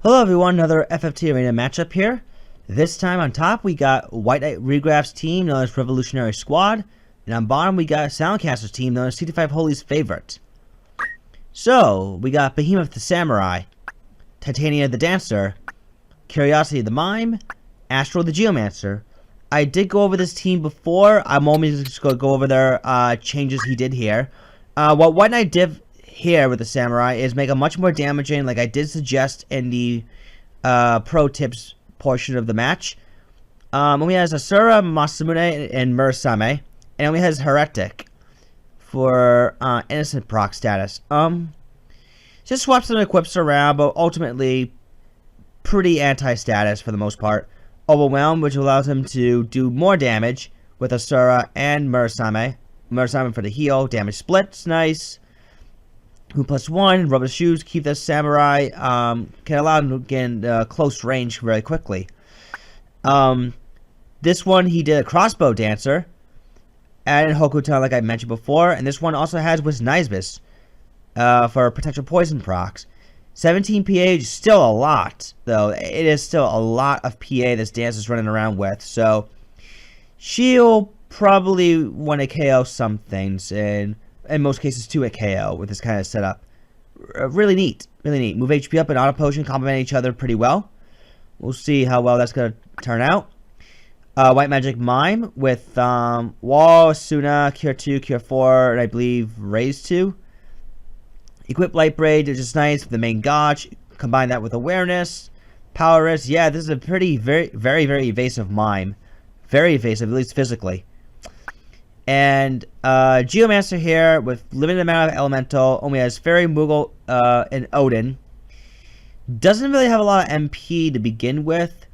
Hello everyone, another FFT Arena matchup here. This time on top we got White Knight Wiegraf's team known as Revolutionary Squad, and on bottom we got Silentkaster's team known as CT5Holy's Favorite. So, we got Behemoth the Samurai, Titania the Dancer, Curiosity the Mime, Astro the Geomancer. I did go over this team before. I'm only just going to go over their changes he did here. What White Knight did here with the Samurai is make a much more damaging, like I did suggest in the pro tips portion of the match. We has Asura, Masamune, and Murasame, and we has Heretic for innocent proc status. Just swap some equips around, but ultimately pretty anti-status for the most part. Overwhelm, which allows him to do more damage with Asura and Murasame. Murasame for the heal, damage splits, nice. Who +1, rubber shoes, keep the samurai, can allow him to get close range very quickly. This one he did a crossbow dancer, added Hokuto like I mentioned before, and this one also has Wisnaisbis for potential poison procs. 17 PA is still a lot, though. It is still a lot of PA this dance is running around with, so she'll probably want to KO some things, and in most cases 2 at KO with this kind of setup. Really neat, really neat. Move HP up and auto potion complement each other pretty well. We'll see how well that's going to turn out. White Magic Mime with Wall, Suna, Cure 2, Cure 4, and I believe Raise 2. Equip Light Braid, which is nice with the main gotch. Combine that with Awareness. Power Wrist. Yeah, this is a very evasive Mime. Very evasive, at least physically. And Geomancer here with limited amount of Elemental. Only has Fairy, Moogle, and Odin. Doesn't really have a lot of MP to begin with.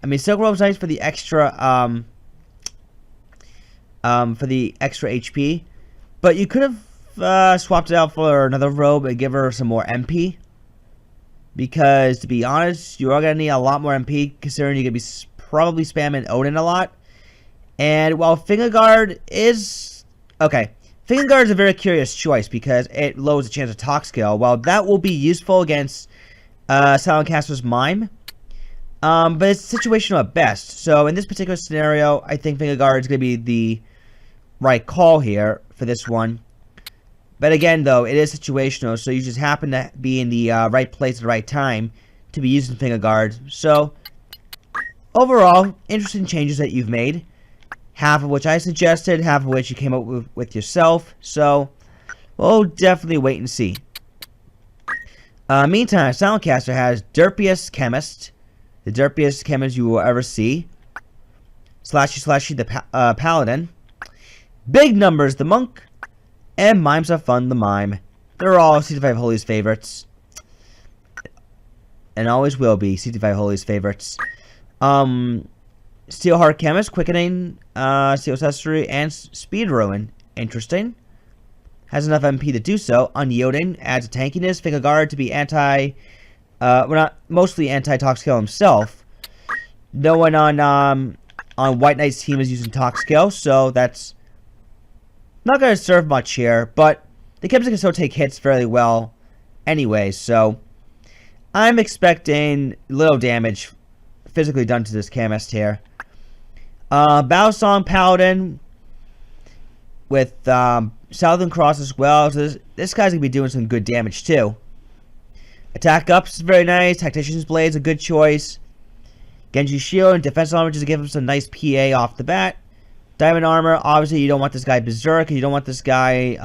I mean, Silk Robe's nice for the extra HP. But you could have swapped it out for another robe and give her some more MP. Because, to be honest, you are going to need a lot more MP, considering you're going to be probably spamming Odin a lot. And while Finger Guard is... Okay, Finger Guard is a very curious choice because it lowers the chance of Talk Skill. While that will be useful against Silentkaster's Mime, but it's situational at best. So in this particular scenario, I think Finger Guard is going to be the right call here for this one. But again, though, it is situational, so you just happen to be in the right place at the right time to be using Finger Guard. So, overall, interesting changes that you've made. Half of which I suggested, half of which you came up with yourself. So, we'll definitely wait and see. Meantime, Silentkaster has Derpiest Chemist. The derpiest chemist you will ever see. Slashy the Paladin. Big Numbers the Monk. And Mimes Are Fun the Mime. They're all CT5Holy's favorites. And always will be CT5Holy's favorites. Steelheart Chemist, Quickening, Steel Accessory, and Speed Ruin. Interesting. Has enough MP to do so. Unyielding, adds a tankiness. Finger Guard to be well, not mostly anti-Talk Skill himself. No one on White Knight's team is using Talk Skill, so that's not going to serve much here. But the chemist can still take hits fairly well anyway, so I'm expecting little damage physically done to this chemist here. Battle Song Paladin with Southern Cross as well. So this guy's going to be doing some good damage too. Attack Ups is very nice. Tactician's Blade's a good choice. Genji Shield and Defense Armor just to give him some nice PA off the bat. Diamond Armor, obviously you don't want this guy Berserk. You don't want this guy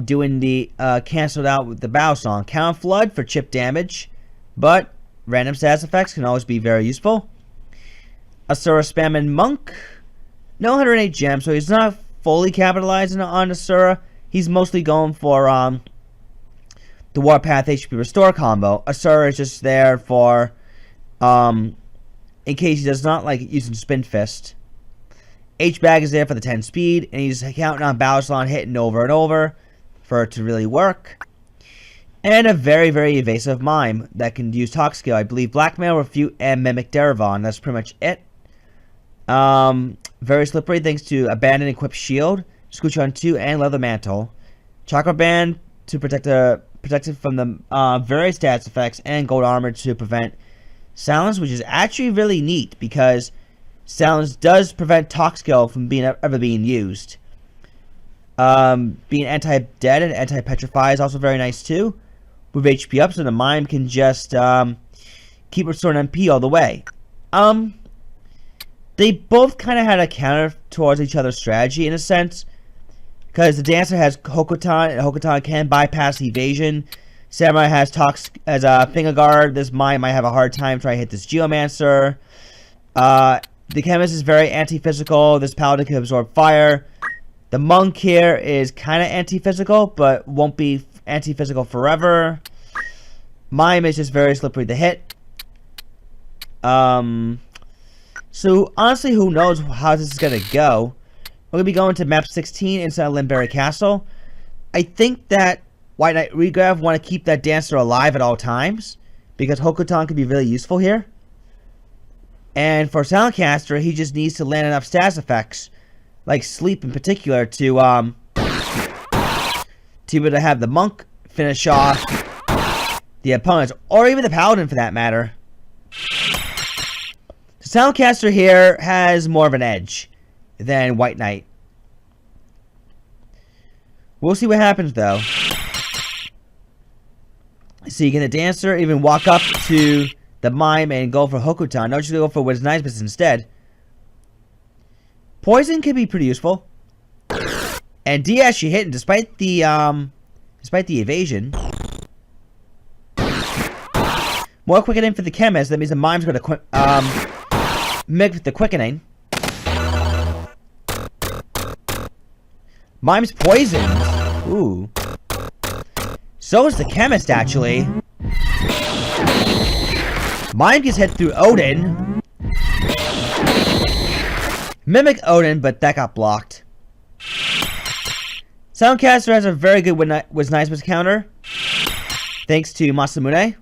doing the canceled out with the Battle Song. Count Flood for chip damage. But random status effects can always be very useful. Asura Spamming Monk. No 108 gems, so he's not fully capitalizing on Asura. He's mostly going for the Warpath HP Restore combo. Asura is just there for in case he does not like using Spin Fist. H-Bag is there for the 10 speed, and he's counting on Battle Song hitting over and over for it to really work. And a very evasive Mime that can use Talk Skill. I believe Blackmail, Refute, and Mimic Derivon. That's pretty much it. Very slippery thanks to Abandon Equip Shield, Scooch on 2, and Leather Mantle. Chakra Band to protect the protected from the various stats effects and gold armor to prevent silence, which is actually really neat because silence does prevent talk skill from ever being used. Being anti-dead and anti-petrify is also very nice too. With HP up, so the mime can just keep restoring MP all the way. They both kind of had a counter towards each other's strategy in a sense, because the dancer has Hokuton, and Hokuton can bypass evasion. Samurai has talks as a finger guard. This mime might have a hard time trying to hit this Geomancer. The chemist is very anti-physical. This paladin can absorb fire. The monk here is kind of anti-physical, but won't be anti-physical forever. Mime is just very slippery to hit. So honestly, who knows how this is gonna go? We're gonna be going to map 16 inside Limberry Castle. I think that White Knight Wiegraf want to keep that dancer alive at all times because Hokuton could be really useful here. And for Silentcaster, he just needs to land enough status effects, like sleep in particular, to be able to have the monk finish off the opponents, or even the paladin for that matter. The Silentcaster here has more of an edge than White Knight. We'll see what happens though. So you get the dancer even walk up to the mime and go for Hokuton. No, just go for what's nice, but instead. Poison can be pretty useful. And D actually hit, and despite the evasion. More quickening for the chemist. That means the mime's going to mix with the quickening. Mime's poisoned. Ooh. So is the chemist, actually. Mime gets hit through Odin. Mimic Odin, but that got blocked. Soundcaster has a very good was nice with counter, thanks to Masamune.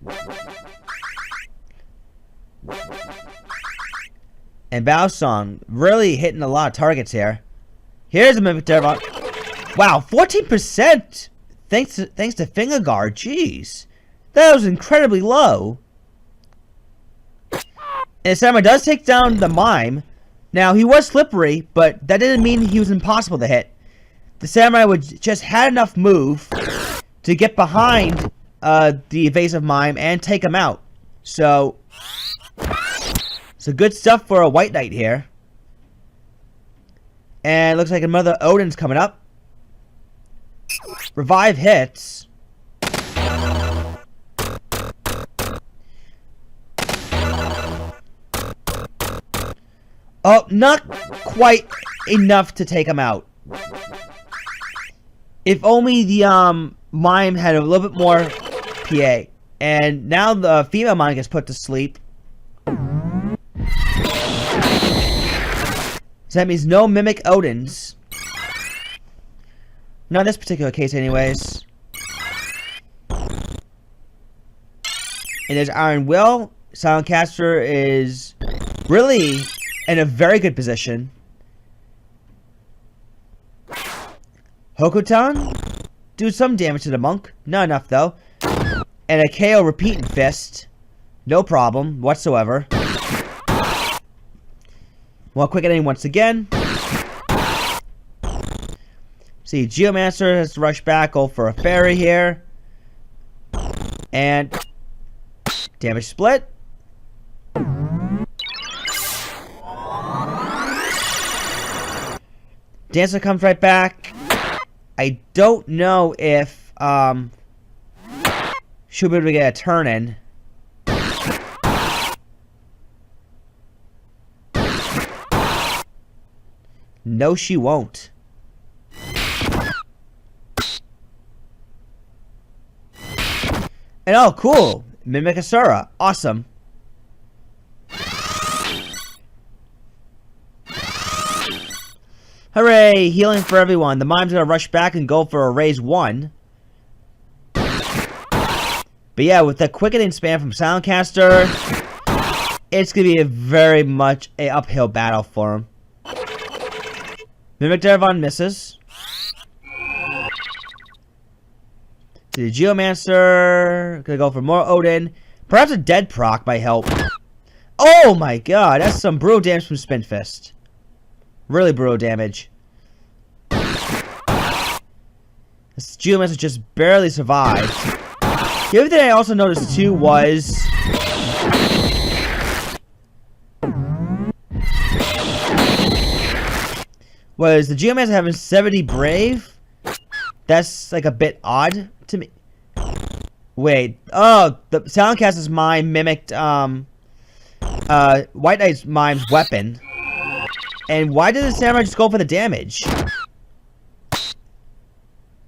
And Bao Song really hitting a lot of targets here. Here's a Mimic Derivon. Wow, 14%! Thanks to Finger Guard. Jeez. That was incredibly low. And Samurai does take down the mime. Now, he was slippery, but that didn't mean he was impossible to hit. The Samurai would just had enough move to get behind the evasive mime and take him out. So good stuff for a White Knight here. And looks like another Odin's coming up. Revive hits. Oh, not quite enough to take him out. If only the mime had a little bit more PA. And now the female mime gets put to sleep. So that means no Mimic Odins. Not in this particular case anyways. And there's Iron Will. Silentcaster is really in a very good position. Hokuton do some damage to the monk. Not enough though. And a KO repeating fist. No problem whatsoever. More quickening once again. See, Geomancer has to rush back, go for a fairy here. And damage split. Dancer comes right back. I don't know if she'll be able to get a turn in. No, she won't. And oh, cool. Mimic Asura. Awesome. Hooray! Healing for everyone. The mime's gonna rush back and go for a raise 1. But yeah, with the quickening spam from Silentcaster, it's gonna be a very much a uphill battle for him. Mimic Derivon misses. To the Geomancer. Gonna go for more Odin. Perhaps a dead proc might help. Oh my god, that's some brutal damage from Spin Fist. Really brutal damage. This Geomancer just barely survived. The other thing I also noticed too was the Geomancer having 70 Brave. That's like a bit odd to me. Wait, oh, the Silentcaster's mime mimicked White Knight's mime's weapon. And why did the Samurai just go for the damage?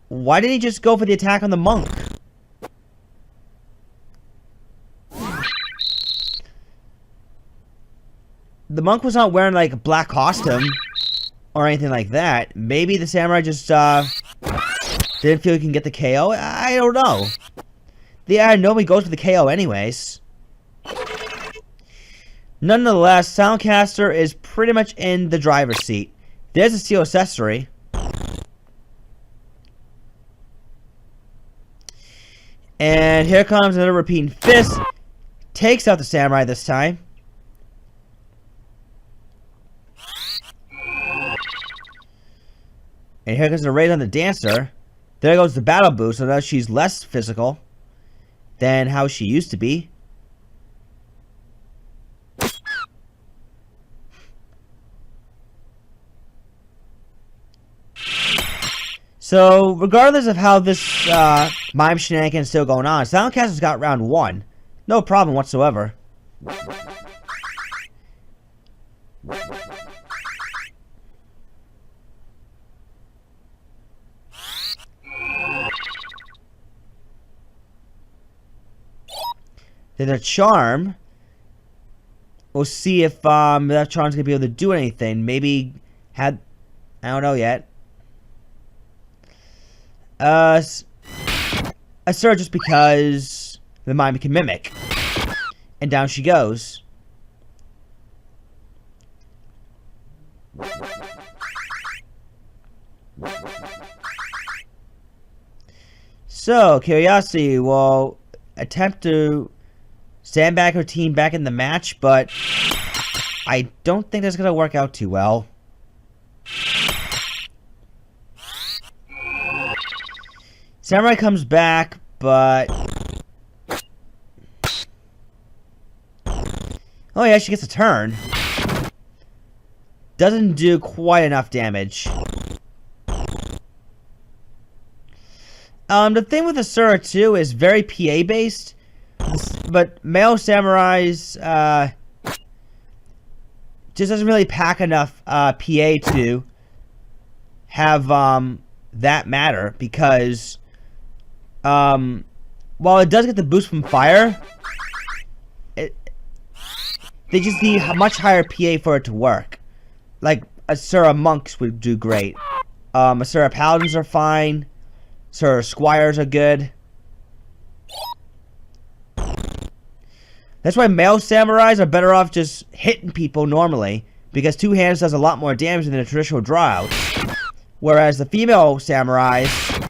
Why didn't he just go for the attack on the monk? The monk was not wearing like a black costume or anything like that. Maybe the Samurai just didn't feel he can get the KO. I don't know. The iron normally goes for the KO anyways. Nonetheless, Silentcaster is pretty much in the driver's seat. There's a steel accessory. And here comes another repeating fist. Takes out the Samurai this time. And here comes the raid on the Dancer. There goes the battle boost, so now she's less physical than how she used to be. So, regardless of how this mime shenanigan is still going on, Silentcaster's got round 1. No problem whatsoever. Then a charm. We'll see if that charm's gonna be able to do anything. Maybe I don't know yet. Assert just because the mime can mimic. And down she goes. So, Curiosity will attempt to sandbag her team back in the match, but I don't think that's going to work out too well. Samurai comes back, but oh yeah, she gets a turn. Doesn't do quite enough damage. The thing with Asura too is very PA based, but male samurais just doesn't really pack enough PA to have that matter, because while it does get the boost from fire, they just need a much higher PA for it to work. Like Asura monks would do great. Asura paladins are fine. Asura squires are good. That's why male samurais are better off just hitting people normally, because two hands does a lot more damage than a traditional draw out. Whereas the female samurais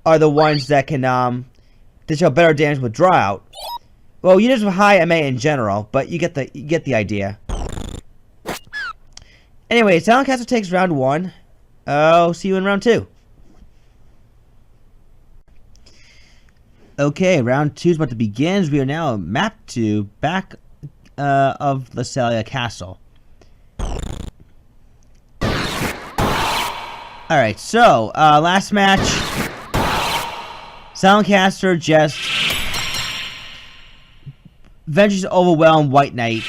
are the ones that can that show better damage with draw out. Well, units with high MA in general, but you get the idea. Anyway, Silentcaster takes round 1. Oh, see you in round 2. Okay, round 2 is about to begin. We are now mapped to back of Lasalia Castle. Alright, so, last match, Silentcaster just ventures to overwhelm White Knight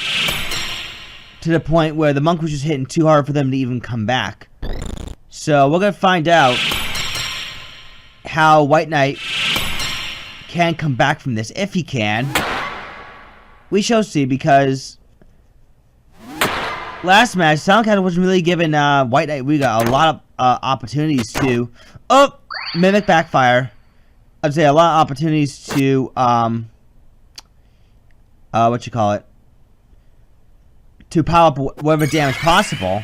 to the point where the monk was just hitting too hard for them to even come back. So, we're going to find out how White Knight can come back from this, if he can. We shall see, because last match, Silentcaster wasn't really giving White Knight Wiegraf a lot of opportunities to mimic backfire. I'd say a lot of opportunities to to power up whatever damage possible.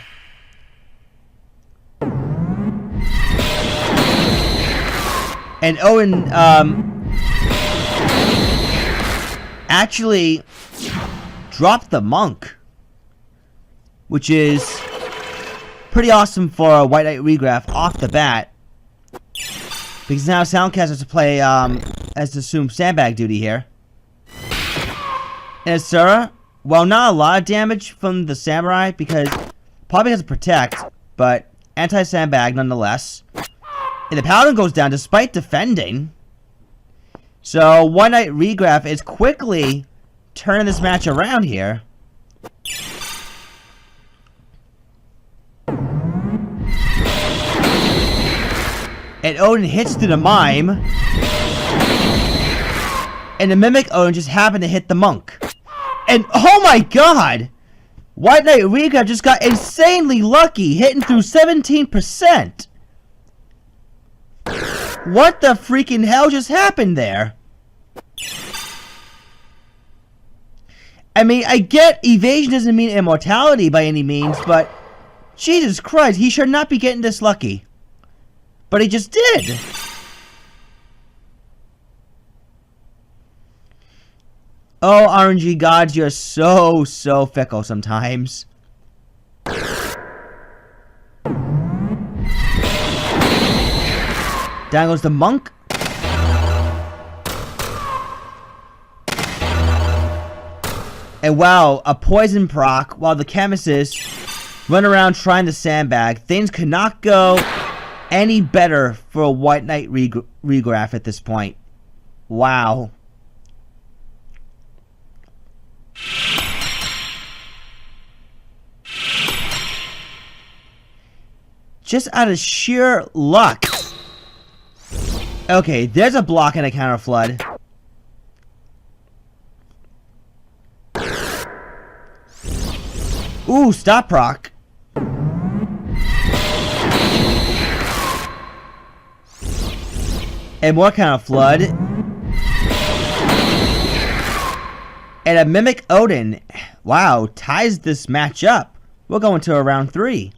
And Owen actually dropped the monk, which is pretty awesome for a White Knight Wiegraf off the bat, because now Silentkaster has to play has to assume sandbag duty here. And Asura, well, not a lot of damage from the samurai because probably has to protect, but anti-sandbag nonetheless. And the paladin goes down despite defending. So White Knight Wiegraf is quickly turning this match around here. And Odin hits through the mime. And the Mimic Odin just happened to hit the monk. And oh my god! White Knight Wiegraf just got insanely lucky, hitting through 17%. What the freaking hell just happened there? I mean, I get evasion doesn't mean immortality by any means, but Jesus Christ, he should not be getting this lucky. But he just did. Oh, RNG gods, you're so fickle sometimes. Down goes the monk. And wow, a poison proc while the chemists run around trying to sandbag. Things could not go any better for a White Knight Wiegraf at this point. Wow. Just out of sheer luck. Okay, there's a block and a counter flood. Ooh, stop proc. And more counter flood. And a Mimic Odin. Wow, ties this match up. We're going to a round 3.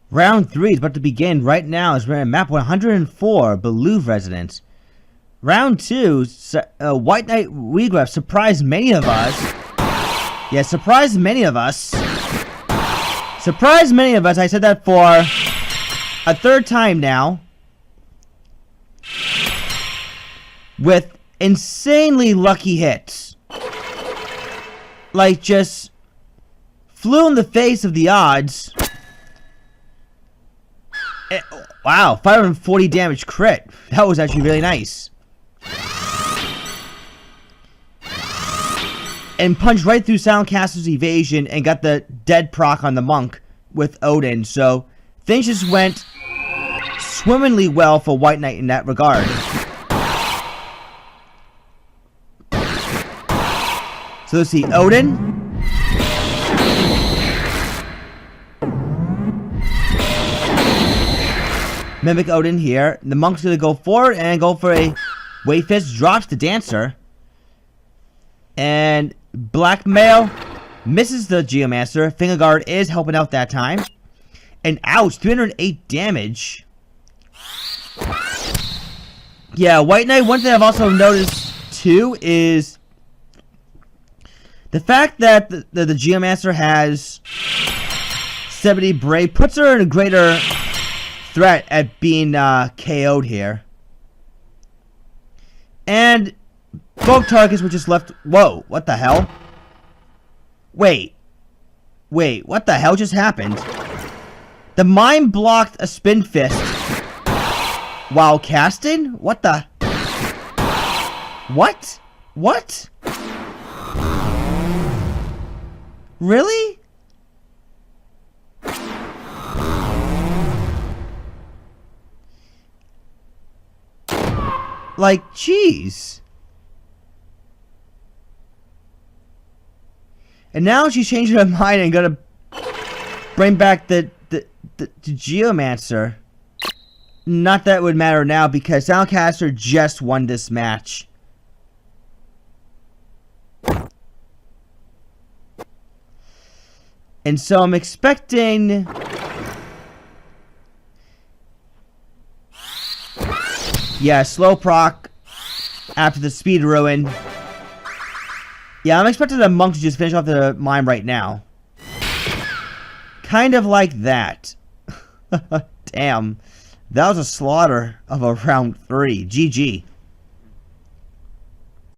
Round 3 is about to begin right now as we're in map 104, Belouvre Residence. Round 2, White Knight Wiegraf surprised many of us. Yeah, surprised many of us. Surprised many of us. I said that for a third time now. With insanely lucky hits. Like, just flew in the face of the odds. Wow, 540 damage crit. That was actually really nice. And punched right through Silentkaster's evasion and got the dead proc on the monk with Odin. So things just went swimmingly well for White Knight in that regard. So let's see, Odin. Mimic Odin here. The monk's gonna go forward and go for a Wave Fist, drops the Dancer. And Blackmail misses the Geomancer. Finger Guard is helping out that time. And ouch, 308 damage. Yeah, White Knight, one thing I've also noticed too is the fact that the Geomancer has 70 Brave puts her in a greater threat at being KO'd here. And both targets were just left. Whoa, what the hell? Wait, what the hell just happened? The mime blocked a spin fist while casting? What the? What? What? Really? Like, jeez. And now she's changing her mind and gonna bring back the Geomancer. Not that it would matter now because Silentkaster just won this match. And so I'm expecting Yeah, slow proc after the speed ruin. Yeah, I'm expecting the monk to just finish off the mime right now. Kind of like that. Damn. That was a slaughter of a round 3. GG.